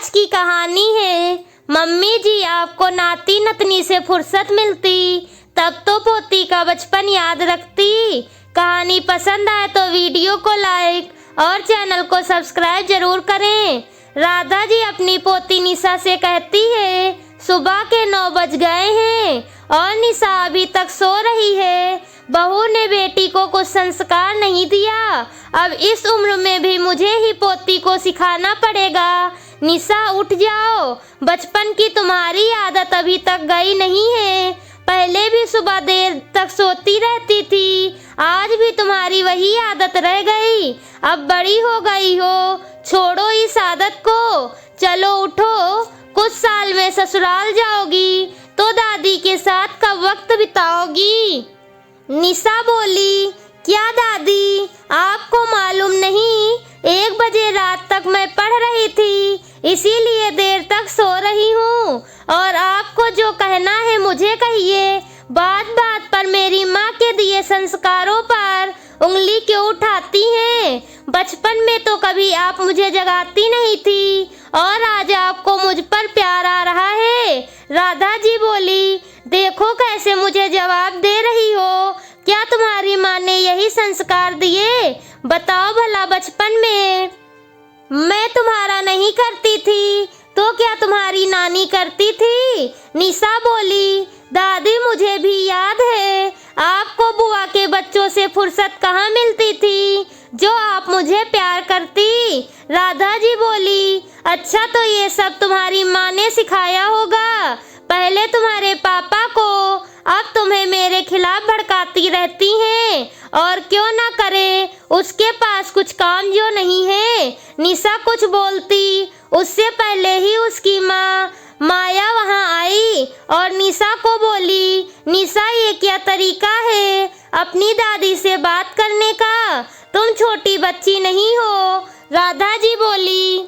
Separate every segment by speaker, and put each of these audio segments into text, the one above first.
Speaker 1: आज की कहानी है, मम्मी जी आपको नाती नतनी से फुर्सत मिलती तब तो पोती का बचपन याद रखती। कहानी पसंद आए तो वीडियो को लाइक और चैनल को सब्सक्राइब जरूर करें। राधा जी अपनी पोती निशा से कहती है, सुबह के 9 बज गए हैं और निशा अभी तक सो रही है। बहू ने बेटी को कुछ संस्कार नहीं दिया, अब इस उम्र में भी मुझे ही पोती को सिखाना पड़ेगा। निशा उठ जाओ, बचपन की तुम्हारी आदत अभी तक गई नहीं है। पहले भी सुबह देर तक सोती रहती थी, आज भी तुम्हारी वही आदत रह गई। अब बड़ी हो गई हो, छोड़ो इस आदत को, चलो उठो। कुछ साल में ससुराल जाओगी तो दादी के साथ कब वक्त बिताओगी। निशा बोली, क्या दादी आपको मालूम नहीं, 1 बजे रात तक मैं पढ़ रही थी, इसीलिए देर तक सो रही हूँ। और आपको जो कहना है मुझे कहिए, बात बात पर मेरी माँ के दिए संस्कारों पर उंगली क्यों उठाती हैं। बचपन में तो कभी आप मुझे जगाती नहीं थी और आज आपको मुझ पर प्यार आ रहा है। राधा जी बोली, देखो कैसे मुझे जवाब दे रही हो, क्या तुम्हारी माँ ने यही संस्कार दिए? बताओ भला, बचपन में मैं तुम्हारा नहीं करती थी तो क्या तुम्हारी नानी करती थी? निशा बोली, दादी मुझे भी याद है, आपको बुआ के बच्चों से फुर्सत कहाँ मिलती थी जो आप मुझे प्यार करती। राधा जी बोली, अच्छा तो ये सब तुम्हारी माँ ने सिखाया होगा। पहले तुम्हारे पापा को, अब तुम्हें मेरे खिलाफ भड़काती रहती हैं। और क्यों ना करे, उसके पास कुछ काम जो नहीं है। निशा कुछ बोलती उससे पहले ही उसकी माँ माया वहाँ आई और निशा को बोली, निशा ये क्या तरीका है अपनी दादी से बात करने का, तुम छोटी बच्ची नहीं हो। राधा जी बोली,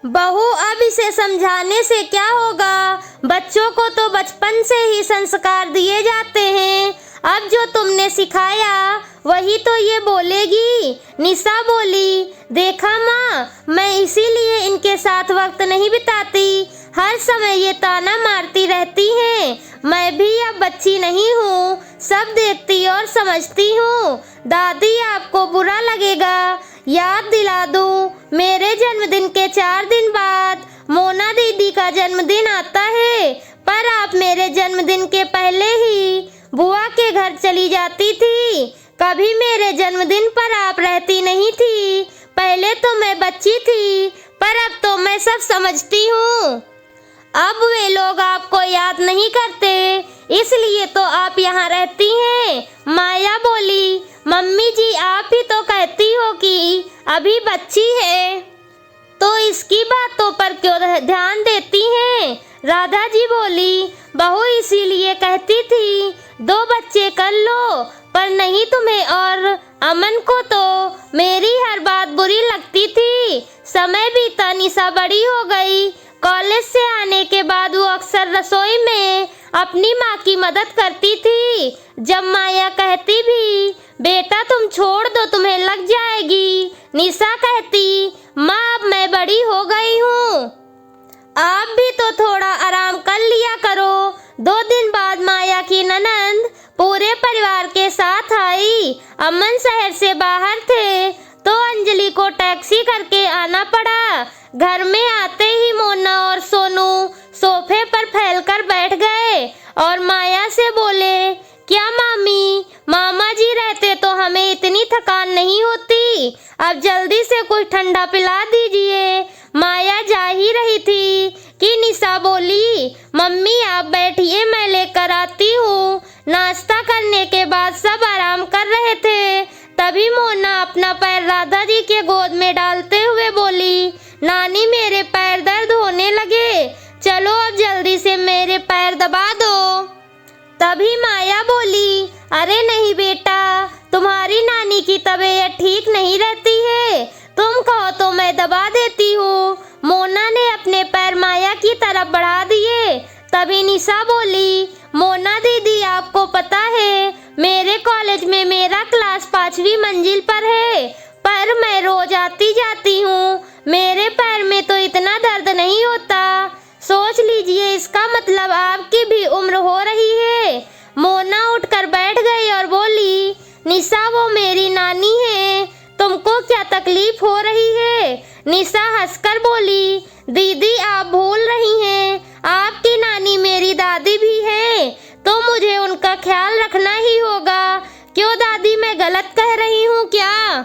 Speaker 1: बहू अब इसे समझाने से क्या होगा, बच्चों को तो बचपन से ही संस्कार दिए जाते हैं, अब जो तुमने सिखाया वही तो ये बोलेगी। निशा बोली, देखा माँ, मैं इसीलिए इनके साथ वक्त नहीं बिताती, हर समय ये ताना मारती रहती हैं। मैं भी अब बच्ची नहीं हूँ, सब देखती और समझती हूँ। दादी आपको बुरा लगेगा, याद दिला दूँ, मेरे जन्मदिन के 4 दिन बाद मोना दीदी का जन्मदिन आता है, पर आप मेरे जन्मदिन के पहले ही बुआ के घर चली जाती थी, कभी मेरे जन्मदिन पर आप रहती नहीं थी। पहले तो मैं बच्ची थी, पर अब तो मैं सब समझती हूँ। अब वे लोग आपको याद नहीं करते, इसलिए तो आप यहाँ रहती हैं। माया बोली, मम्मी जी आप ही तो कहती हो कि अभी बच्ची है, तो इसकी बातों पर क्यों ध्यान देती हैं। राधा जी बोली, बहू इसीलिए कहती थी 2 बच्चे कर लो, पर नहीं तुम्हें और अमन को तो मेरी हर बात बुरी लगती थी। समय बीता, निशा बड़ी हो गई, कॉलेज से आने के बाद वो अक्सर रसोई में अपनी माँ की मदद करती थी। जब माया कहती भी, बेटा तुम छोड़ दो तुम्हें लग जाएगी, निशा कहती, माँ अब मैं बड़ी हो गई हूँ, आप भी तो थोड़ा आराम कर लिया करो। 2 दिन बाद माया की ननंद पूरे परिवार के साथ आई। अमन शहर से बाहर थे तो अंजलि को टैक्सी करके आना पड़ा। घर में आते ही मोना और सोनू सोफे पर फैलकर बैठ गए और माया से बोले, क्या मामी, मामा जी रहते तो हमें इतनी थकान नहीं होती, अब जल्दी से कुछ ठंडा पिला दीजिए। माया जा ही रही थी कि निशा बोली, मम्मी आप बैठिए, मैं लेकर आती हूँ। नाश्ता करने के बाद सब आराम कर रहे थे, तभी मोना अपना पैर राधा जी के गोद में डालते हुए बोली, नानी मेरे पैर दर्द होने लगे, चलो अब जल्दी से मेरे पैर दबा दो। तभी माया बोली, अरे नहीं बेटा, तुम्हारी नानी की तबीयत ठीक नहीं रहती है, तुम कहो तो मैं दबा देती हूँ। मोना ने अपने पैर माया की तरफ बढ़ा दिए। तभी निशा बोली, मोना दीदी आपको पता है मेरे कॉलेज में मेरा क्लास 5वीं मंजिल पर है, पर मैं रोज आती जाती हूँ, मेरे पैर में तो इतना दर्द नहीं इसका मतलब आपकी भी उम्र हो रही है। मोना उठकर बैठ गई और बोली, निशा वो मेरी नानी है, तुमको क्या तकलीफ हो रही है? निशा हंसकर बोली, दीदी आप भूल रही हैं, आपकी नानी मेरी दादी भी है, तो मुझे उनका ख्याल रखना ही होगा। क्यों दादी, मैं गलत कह रही हूँ क्या?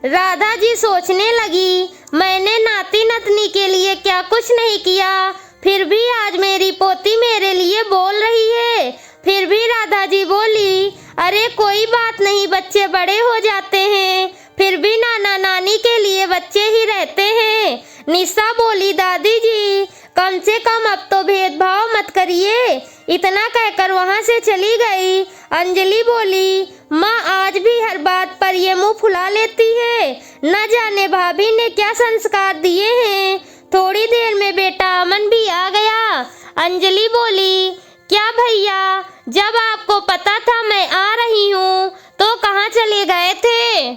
Speaker 1: राधा जी सोचने लगी, मैंने नाती नतनी के लिए क्या कुछ नहीं किया, फिर भी आज मेरी पोती मेरे लिए बोल रही है। फिर भी राधा जी बोली, अरे कोई बात नहीं, बच्चे बड़े हो जाते हैं, फिर भी नाना नानी के लिए बच्चे ही रहते हैं। निशा बोली, दादी जी कम से कम अब तो भेदभाव मत करिए। इतना कहकर वहाँ से चली गई। अंजलि बोली, माँ आज भी हर बात पर ये मुंह फुला लेती है, न जाने भाभी ने क्या संस्कार दिए हैं। थोड़ी देर में बेटा अमन भी आ गया। अंजलि बोली, क्या भैया, जब आपको पता था मैं आ रही हूँ तो कहाँ चले गए थे?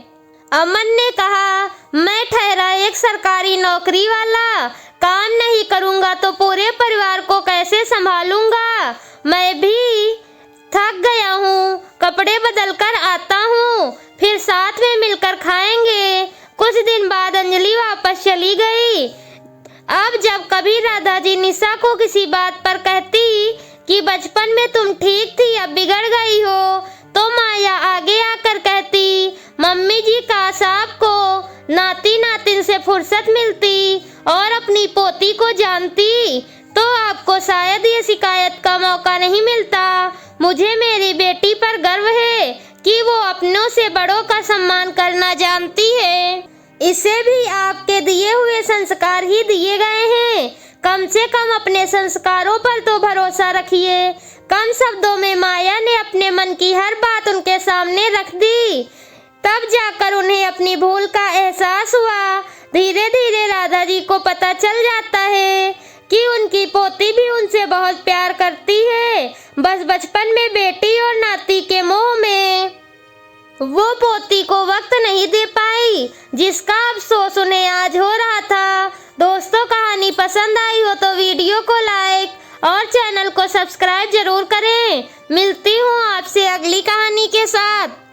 Speaker 1: अमन ने कहा, मैं ठहरा एक सरकारी नौकरी वाला, काम नहीं करूँगा तो पूरे परिवार को कैसे संभालूंगा। मैं भी थक गया हूँ, कपड़े बदल कर आता हूँ, फिर साथ में मिलकर खाएंगे। कुछ दिन बाद अंजलि वापस चली गई। अब जब कभी राधा जी निशा को किसी बात पर कहती कि बचपन में तुम ठीक थी, अब बिगड़ गई हो, तो माया आगे आकर कहती, मम्मी जी काश आपको नाती नातिन से फुर्सत मिलती और अपनी पोती को जानती तो आपको शायद ये शिकायत का मौका नहीं मिलता। मुझे मेरी बेटी पर गर्व है कि वो अपनों से बड़ों का सम्मान करना जानती है। इसे भी आपके दिए हुए संस्कार ही दिए गए हैं। कम से कम अपने संस्कारों पर तो भरोसा रखिए। कम शब्दों में माया ने अपने मन की हर बात उनके सामने रख दी। तब जाकर उन्हें अपनी भूल का एहसास हुआ। धीरे धीरे राधा जी को पता चल जाता है कि उनकी पोती भी उनसे बहुत प्यार करती है, बस बचपन में बेटी और नाती के मोह में वो पोती को वक्त नहीं दे पाई, जिसका अफसोस उन्हें आज हो रहा था। दोस्तों, कहानी पसंद आई हो तो वीडियो को लाइक और चैनल को सब्सक्राइब जरूर करें। मिलती हूँ आपसे अगली कहानी के साथ।